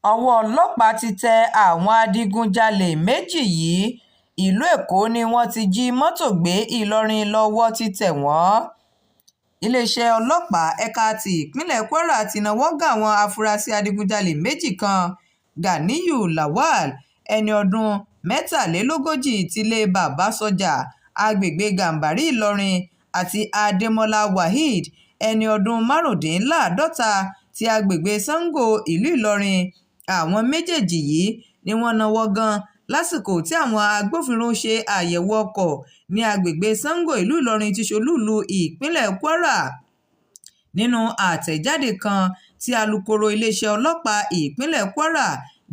ọwọ́ ọlọ́pàá ti tẹ àwọn adigunjalè méjì yìí. ìlú èkó ni wọ́n ti jí mọ́tò gbé. ìlọrin lọ́wọ́ ti tẹ̀ wọ́n. iléeṣẹ́ ọlọ́pàá ẹ̀ka ti ìpínlẹ̀ kwara ti náwó gan àwọn afurasí adigunjalè méjì kan. ganiyu lawal ẹni ọdún mẹ́tàlélógójì tilé bàbá sọ́jà agbègbè gàmbàrí ìlọrin àti adémọlá waheed ẹni ọdún márùndínláàádọ́ta ti agbègbè sango ìlú ìlọrin. àwọn méjèèjì yìí ni wọ́n náwó gan lásìkò tí àwọn agbófinró ń ṣe àyẹ̀wò ọkọ̀ ní agbègbè sango ìlú ìlọrin tí ṣolúìlú ìpínlẹ̀ kwara. nínú àtẹ̀jáde kan tí alūkkóró iléeṣẹ́ ọlọ́pàá ìpínlẹ̀ kwara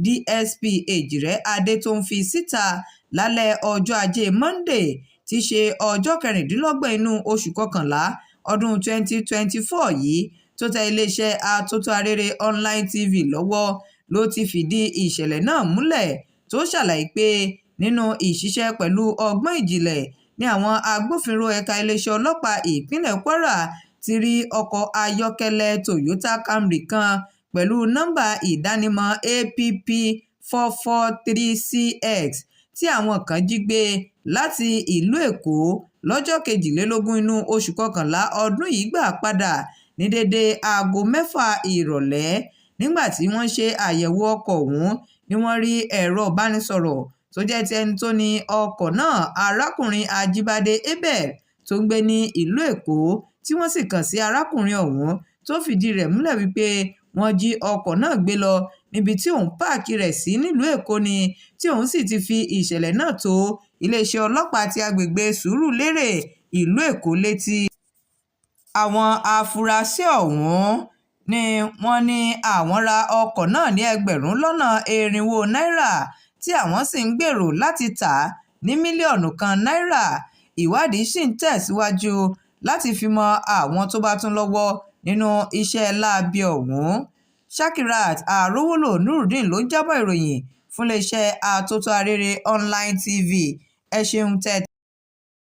dsp èjìrẹ́ adétòun fi síta lálẹ́ ọjọ́ ajé monde tí í ṣe ọjọ́ kẹrìndínlọ́gbọ̀n inú oṣù kọkànlá ọdún 2024 yìí tó tẹ iléeṣẹ́ atótó arére online tv lọ́wọ́ ló ti fìdí ìṣẹ̀lẹ̀ náà múlẹ̀ tó ṣàlàyé pé nínú ìṣiṣẹ́ pẹ̀lú ọgbọ́n ìjìnlẹ̀ ni àwọn agbófinró ẹ̀ka iléeṣẹ́ ọlọ́pàá ìpínlẹ̀ kwara ti rí ọkọ̀ ayọ́kẹ́lẹ́ toyota camry kan pẹ̀lú nọ́mbà ìdánimọ̀ app 443cx tí àwọn kan jí gbé láti ìlú èkó lọ́jọ́ kejìlélógún inú oṣù kọkànlá ọdún yìí gbà padà ní dédé aago 6 ìrọ̀lẹ́. nígbà tí wọ́n ṣe àyẹ̀wò ọkọ̀ ọ̀hún ni wọ́n rí ẹ̀rọ ìbánisọ̀rọ̀ tó jẹ́ ti ẹni tó ní ọkọ̀ náà arákùnrin ajíbádé abel tó ń gbé ní ìlú èkó tí wọ́n sì kàn sí arákùnrin ọ̀hún tó fìdí rẹ̀ múlẹ̀ wípé wọ́n jí ọkọ̀ náà gbé lọ níbi tí òun páàkì rẹ̀ sí nílùú èkó ni tí òun sì ti fi ìṣẹ̀lẹ̀ náà tó iléeṣẹ́ ọlọ́pàá ti agbègbè sùúrùlérè ìlú èkó létí. àwọn afurasí ọ̀hún ni wọ́n ní àwọn ra ọkọ̀ náà ní ẹgbẹ̀rún lọ́nà 400 náírà tí àwọn sì ń gbèrò láti tà á ní mílíọ̀nù kan náírà. ìwádìí sì ń tẹ̀síwájú láti fi mọ àwọn tó bá tún lọ́wọ́ nínú iṣẹ́ láabi ọ̀hún. shakirat arówólò nurudeen ló ń jábọ̀ ìròyìn fún iléeṣẹ́ atótó arére online tv. ẹ ṣeun tẹ́